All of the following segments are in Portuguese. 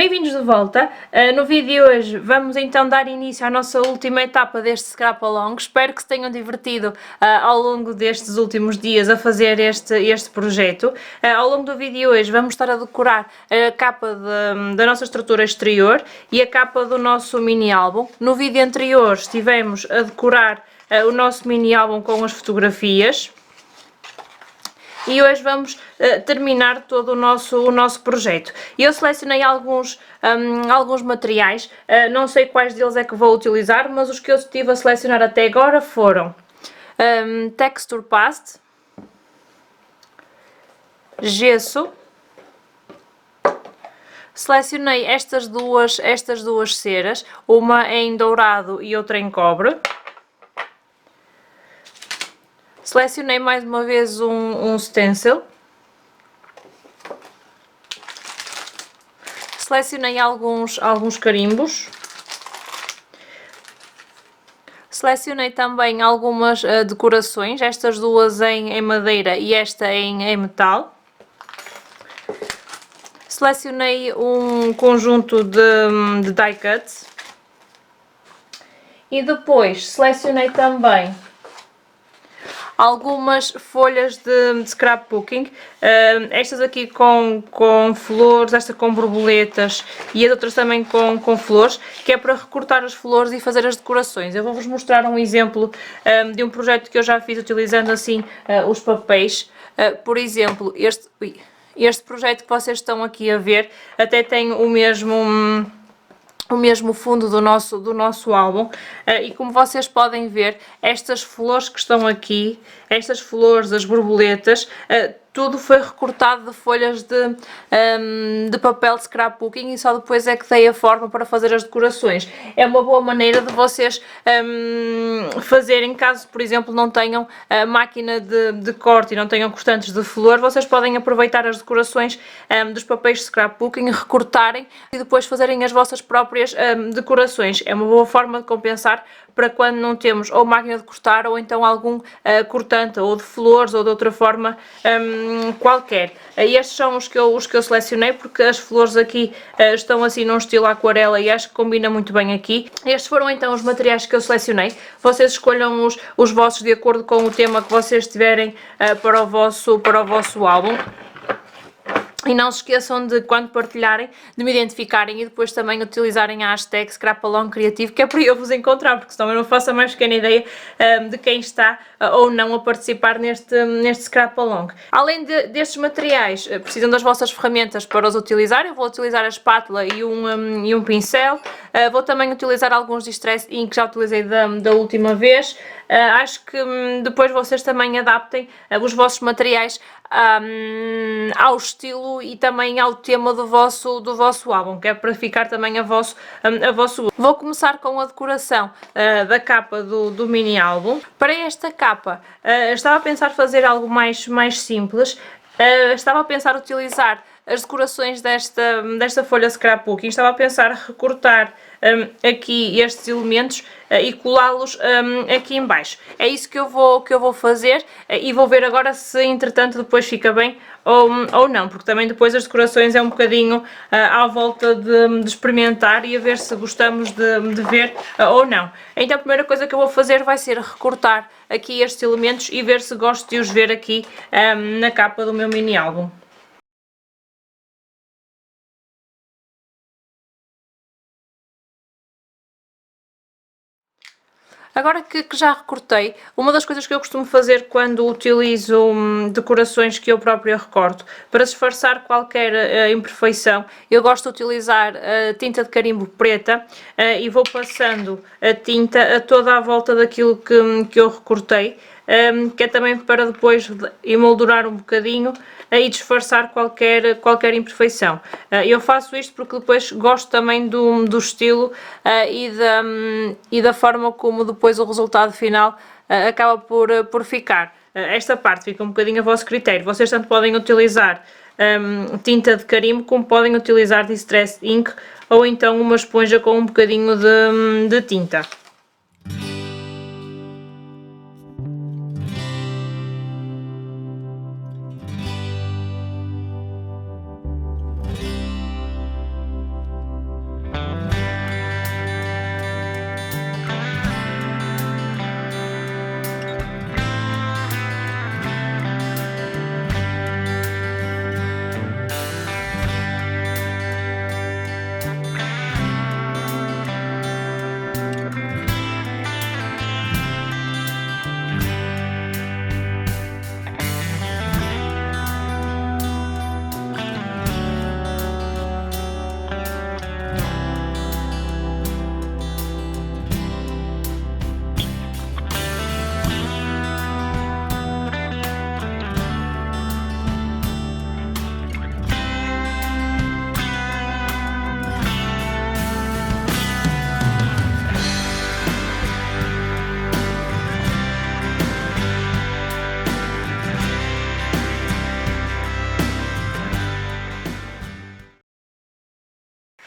Bem-vindos de volta. No vídeo de hoje vamos então dar início à nossa última etapa deste Scrap Along. Espero que se tenham divertido ao longo destes últimos dias a fazer este projeto. Ao longo do vídeo de hoje vamos estar a decorar a capa da nossa estrutura exterior e a capa do nosso mini álbum. No vídeo anterior estivemos a decorar o nosso mini álbum com as fotografias. E hoje vamos terminar todo o nosso projeto. Eu selecionei alguns materiais, não sei quais deles é que vou utilizar, mas os que eu estive a selecionar até agora foram Texture Paste, gesso, selecionei estas duas ceras, uma em dourado e outra em cobre. Selecionei mais uma vez um stencil. Selecionei alguns carimbos. Selecionei também algumas decorações, estas duas em madeira e esta em metal. Selecionei um conjunto de die cuts. E depois selecionei também algumas folhas de scrapbooking, estas aqui com flores, esta com borboletas e as outras também com flores, que é para recortar as flores e fazer as decorações. Eu vou-vos mostrar um exemplo de um projeto que eu já fiz utilizando assim os papéis. Por exemplo, este projeto que vocês estão aqui a ver até tem o mesmo fundo do nosso álbum, e como vocês podem ver, estas flores que estão aqui, estas flores, as borboletas, tudo foi recortado de folhas de papel de scrapbooking e só depois é que dei a forma para fazer as decorações. É uma boa maneira de vocês fazerem, caso por exemplo não tenham a máquina de corte e não tenham cortantes de flor, vocês podem aproveitar as decorações dos papéis de scrapbooking, recortarem e depois fazerem as vossas próprias decorações. É uma boa forma de compensar para quando não temos ou máquina de cortar ou então algum cortante ou de flores ou de outra forma qualquer. Estes são os que eu selecionei porque as flores aqui estão assim num estilo aquarela e acho que combina muito bem aqui. Estes foram então os materiais que eu selecionei. Vocês escolham os vossos de acordo com o tema que vocês tiverem para o vosso álbum. E não se esqueçam de, quando partilharem, de me identificarem e depois também utilizarem a hashtag ScrapAlongCreativo, que é para eu vos encontrar, porque senão eu não faço a mais pequena ideia de quem está ou não a participar neste Scrap Along. Além destes materiais, precisam das vossas ferramentas para os utilizar. Eu vou utilizar a espátula e um pincel. Vou também utilizar alguns Distress Ink que já utilizei da última vez. Acho que depois vocês também adaptem os vossos materiais ao estilo e também ao tema do vosso álbum, que é para ficar também a vosso uso. Vou começar com a decoração da capa do mini álbum. Para esta capa estava a pensar fazer algo mais simples. Estava a pensar utilizar as decorações desta folha scrapbooking. Estava a pensar recortar aqui estes elementos e colá-los aqui em baixo. É isso que eu vou fazer e vou ver agora se entretanto depois fica bem ou não, porque também depois as decorações é um bocadinho à volta de experimentar e a ver se gostamos de ver ou não. Então a primeira coisa que eu vou fazer vai ser recortar aqui estes elementos e ver se gosto de os ver aqui na capa do meu mini álbum. Agora que já recortei, uma das coisas que eu costumo fazer quando utilizo decorações que eu própria recorto, para disfarçar qualquer imperfeição, eu gosto de utilizar tinta de carimbo preta e vou passando a tinta a toda a volta daquilo que eu recortei, que é também para depois emoldurar um bocadinho e disfarçar qualquer imperfeição. Eu faço isto porque depois gosto também do estilo e da forma como depois o resultado final acaba por ficar. Esta parte fica um bocadinho a vosso critério. Vocês tanto podem utilizar tinta de carimbo como podem utilizar Distress Ink ou então uma esponja com um bocadinho de tinta.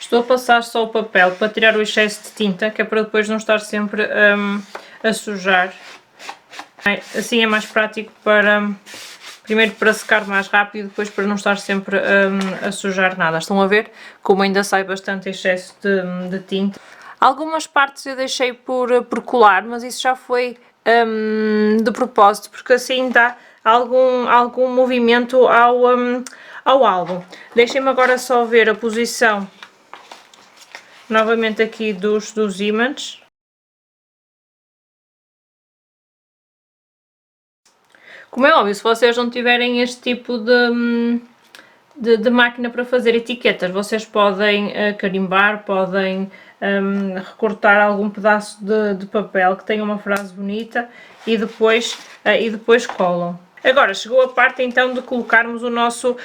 Estou a passar só o papel para tirar o excesso de tinta, que é para depois não estar sempre a sujar. Assim é mais prático para, primeiro para secar mais rápido e depois para não estar sempre a sujar nada. Estão a ver como ainda sai bastante excesso de tinta. Algumas partes eu deixei por colar, mas isso já foi de propósito, porque assim dá algum movimento ao álbum. Deixem-me agora só ver a posição novamente aqui dos ímãs. Como é óbvio, se vocês não tiverem este tipo de máquina para fazer etiquetas, vocês podem carimbar, podem recortar algum pedaço de papel que tenha uma frase bonita e depois colam. Agora chegou a parte então de colocarmos o nosso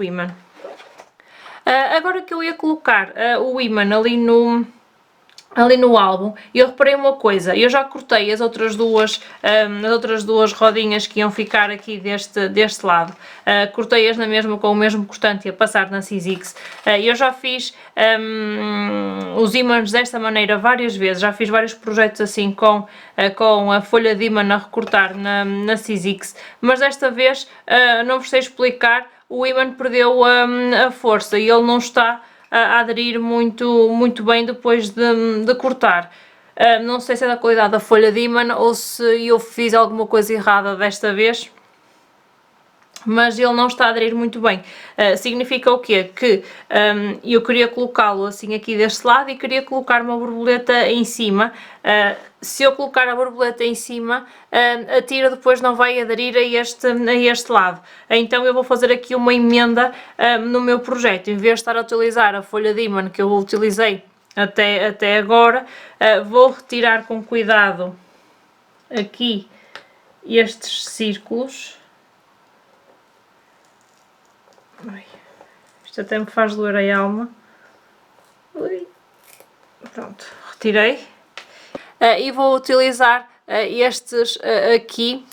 ímã. Agora que eu ia colocar o ímã ali no álbum, eu reparei uma coisa, eu já cortei as outras duas rodinhas que iam ficar aqui deste lado, cortei-as na mesma com o mesmo cortante e a passar na Sizzix. Eu já fiz os ímãs desta maneira várias vezes, já fiz vários projetos assim com a folha de ímã a recortar na Sizzix, mas desta vez não vos sei explicar, o ímã perdeu a força e ele não está a aderir muito bem depois de cortar. Não sei se é da qualidade da folha de ímã ou se eu fiz alguma coisa errada desta vez, mas ele não está a aderir muito bem. Significa o quê? Que eu queria colocá-lo assim aqui deste lado e queria colocar uma borboleta em cima. Se eu colocar a borboleta em cima, a tira depois não vai aderir a este lado. Então eu vou fazer aqui uma emenda no meu projeto. Em vez de estar a utilizar a folha de ímã que eu utilizei até agora, vou retirar com cuidado aqui estes círculos. Ai, isto até me faz doer a alma. Ui. Pronto, retirei. E vou utilizar estes aqui,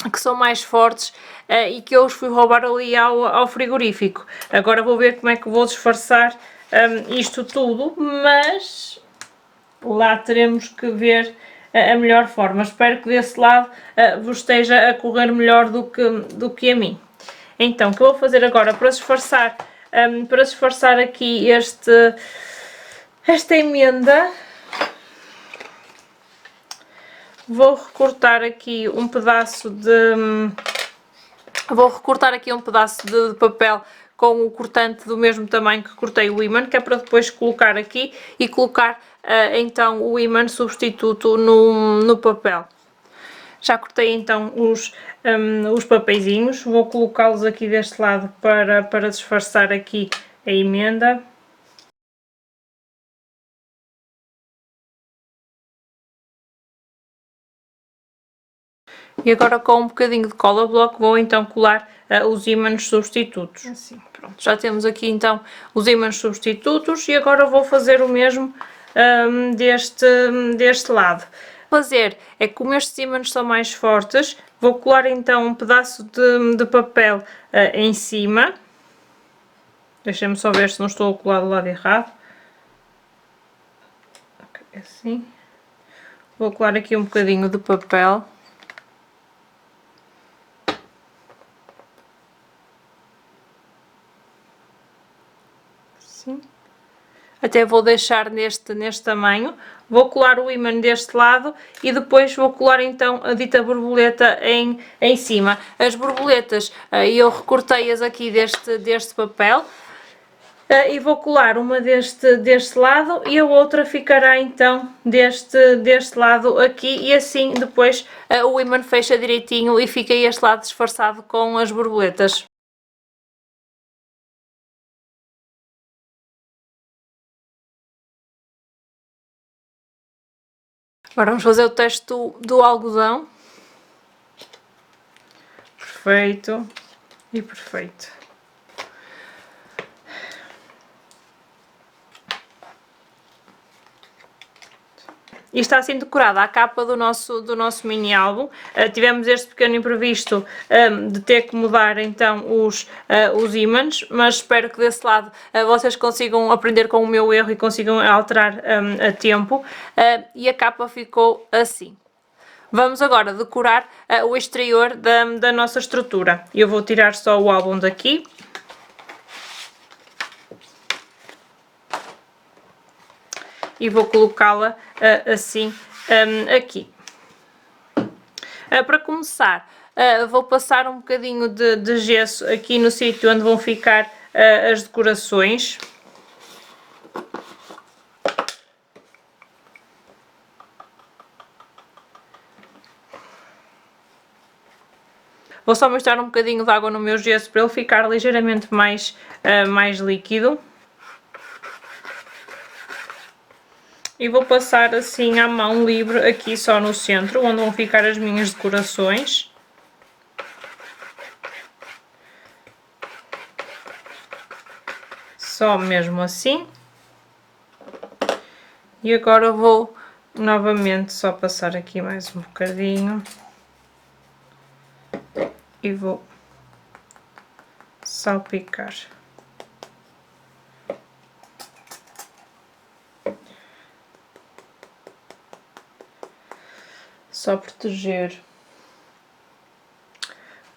que são mais fortes e que eu os fui roubar ali ao frigorífico. Agora vou ver como é que vou disfarçar isto tudo, mas lá teremos que ver a melhor forma. Espero que desse lado vos esteja a correr melhor do que a mim. Então, o que eu vou fazer agora para disfarçar aqui esta emenda, vou recortar aqui um pedaço de papel com o cortante do mesmo tamanho que cortei o ímã, que é para depois colocar aqui e colocar então o ímã substituto no papel. Já cortei então os papeizinhos, vou colocá-los aqui deste lado para disfarçar aqui a emenda. E agora com um bocadinho de cola bloco vou então colar os ímãs substitutos. Assim, pronto. Já temos aqui então os ímãs substitutos e agora vou fazer o mesmo deste lado. Fazer é que como estes ímãs são mais fortes, vou colar então um pedaço de papel em cima. Deixem-me só ver se não estou a colar do lado errado. Okay, assim. Vou colar aqui um bocadinho de papel. Assim. Até vou deixar neste tamanho, vou colar o ímã deste lado e depois vou colar então a dita borboleta em cima. As borboletas eu recortei-as aqui deste papel e vou colar uma deste lado e a outra ficará então deste lado aqui e assim depois o ímã fecha direitinho e fica este lado disfarçado com as borboletas. Agora vamos fazer o teste do algodão. Perfeito e perfeito. e está assim decorada a capa do nosso mini álbum. Tivemos este pequeno imprevisto de ter que mudar então os ímãs, mas espero que desse lado vocês consigam aprender com o meu erro e consigam alterar a tempo, e a capa ficou assim. Vamos agora decorar o exterior da nossa estrutura. Eu vou tirar só o álbum daqui. E vou colocá-la assim aqui. Para começar, vou passar um bocadinho de gesso aqui no sítio onde vão ficar as decorações. Vou só misturar um bocadinho de água no meu gesso para ele ficar ligeiramente mais líquido. E vou passar assim à mão livre aqui só no centro, onde vão ficar as minhas decorações. Só mesmo assim. E agora vou novamente só passar aqui mais um bocadinho. E vou salpicar.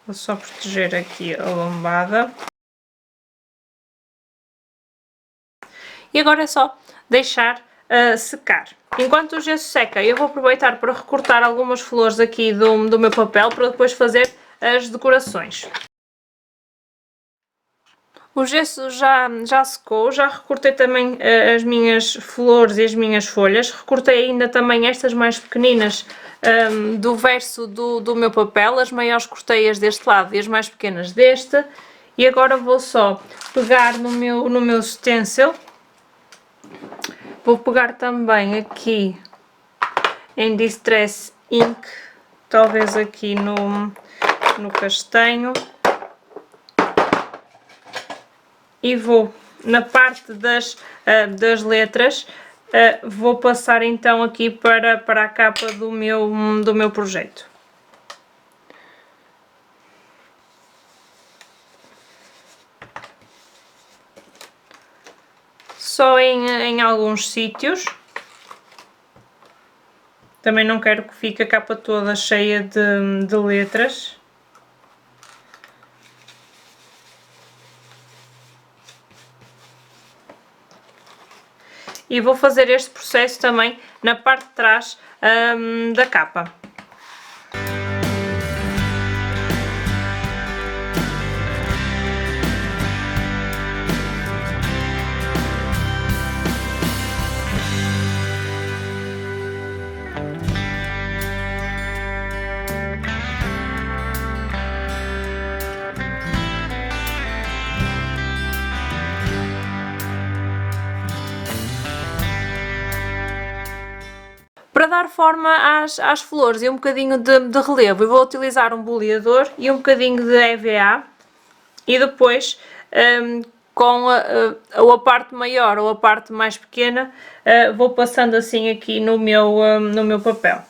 Vou só proteger aqui a lombada. E agora é só deixar secar. Enquanto o gesso seca, eu vou aproveitar para recortar algumas flores aqui do meu papel para depois fazer as decorações. O gesso já secou, já recortei também as minhas flores e as minhas folhas, recortei ainda também estas mais pequeninas do verso do meu papel, as maiores cortei-as deste lado e as mais pequenas deste, e agora vou só pegar no meu stencil, vou pegar também aqui em Distress Ink, talvez aqui no castanho, e vou na parte das letras, vou passar então aqui para a capa do meu projeto. Só em alguns sítios. Também não quero que fique a capa toda cheia de letras. E vou fazer este processo também na parte de trás da capa. Para dar forma às flores e um bocadinho de relevo, eu vou utilizar um boleador e um bocadinho de EVA, e depois com a parte maior ou a parte mais pequena vou passando assim aqui no meu papel.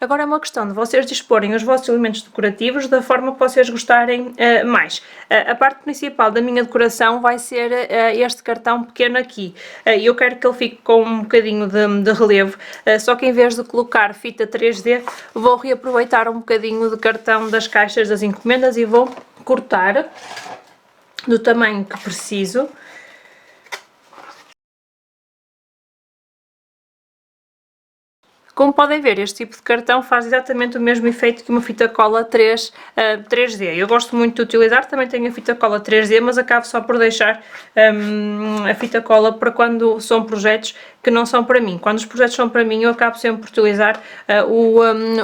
Agora é uma questão de vocês disporem os vossos elementos decorativos da forma que vocês gostarem mais. A parte principal da minha decoração vai ser este cartão pequeno aqui. Eu quero que ele fique com um bocadinho de relevo, só que em vez de colocar fita 3D, vou reaproveitar um bocadinho de cartão das caixas das encomendas e vou cortar do tamanho que preciso. Como podem ver, este tipo de cartão faz exatamente o mesmo efeito que uma fita cola 3D. Eu gosto muito de utilizar, também tenho a fita cola 3D, mas acabo só por deixar a fita cola para quando são projetos que não são para mim. Quando os projetos são para mim, eu acabo sempre por utilizar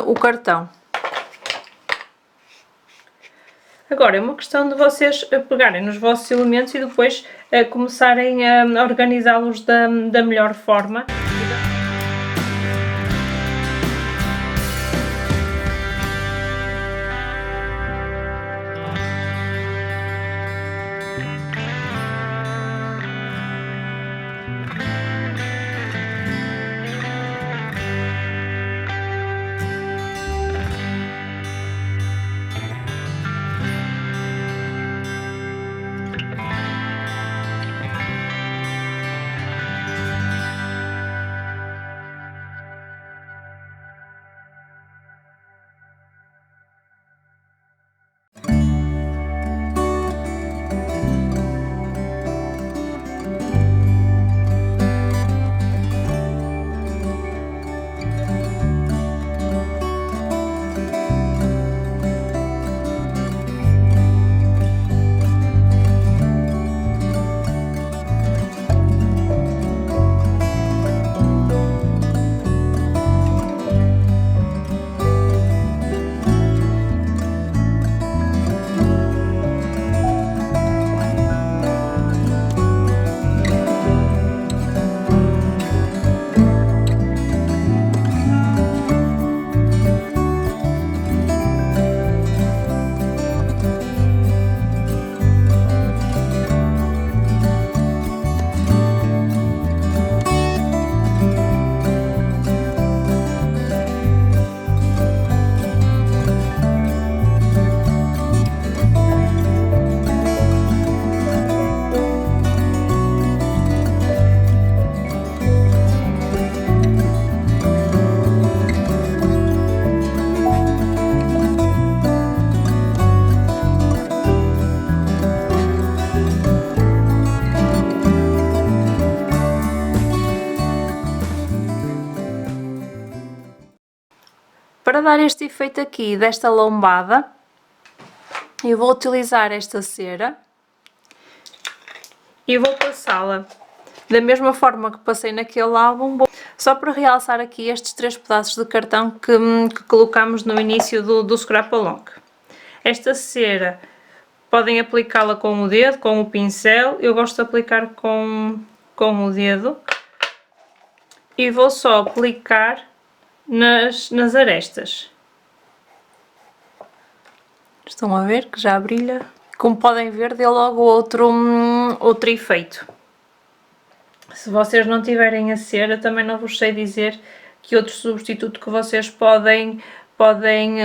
o cartão. Agora é uma questão de vocês pegarem nos vossos elementos e depois começarem a organizá-los da melhor forma. Para dar este efeito aqui desta lombada, eu vou utilizar esta cera e vou passá-la da mesma forma que passei naquele álbum, só para realçar aqui estes 3 pedaços de cartão que colocamos no início do scrap along. Esta cera podem aplicá-la com o dedo, com o pincel, eu gosto de aplicar com o dedo e vou só aplicar nas arestas. Estão a ver que já brilha? Como podem ver, deu logo outro efeito. Se vocês não tiverem a cera, também não vos sei dizer que outro substituto que vocês podem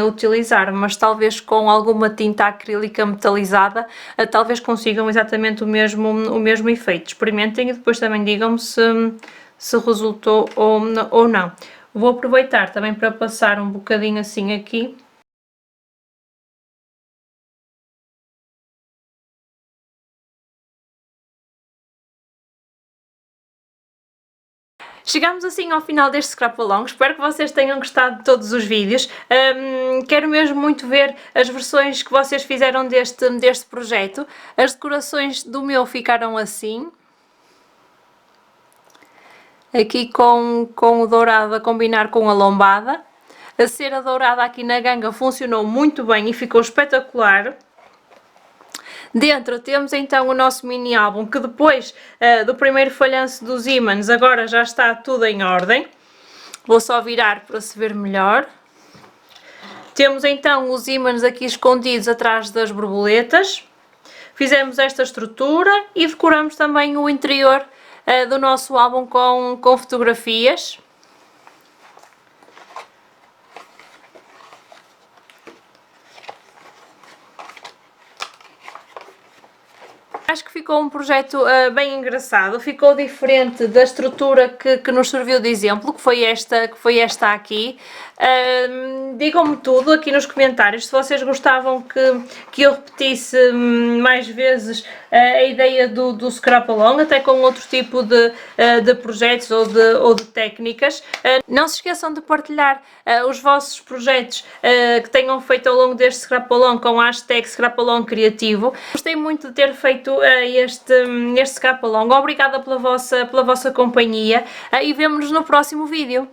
utilizar, mas talvez com alguma tinta acrílica metalizada, talvez consigam exatamente o mesmo efeito. Experimentem e depois também digam-me se resultou ou não. Vou aproveitar também para passar um bocadinho assim aqui. Chegamos assim ao final deste scrap along, espero que vocês tenham gostado de todos os vídeos. Quero mesmo muito ver as versões que vocês fizeram deste projeto. As decorações do meu ficaram assim. Aqui com o dourado a combinar com a lombada. A cera dourada aqui na ganga funcionou muito bem e ficou espetacular. Dentro temos então o nosso mini álbum, que depois do primeiro falhanço dos ímãs agora já está tudo em ordem. Vou só virar para se ver melhor. Temos então os ímãs aqui escondidos atrás das borboletas. Fizemos esta estrutura e decoramos também o interior do nosso álbum com fotografias. Acho que ficou um projeto bem engraçado, ficou diferente da estrutura que nos serviu de exemplo, que foi esta aqui. Digam-me tudo aqui nos comentários se vocês gostavam que eu repetisse mais vezes a ideia do scrap-along, até com outro tipo de projetos ou de técnicas. Não se esqueçam de partilhar os vossos projetos que tenham feito ao longo deste scrap-along com a hashtag scrap-along criativo. Gostei muito de ter feito este scrap-along. Obrigada pela vossa companhia e vemo-nos no próximo vídeo.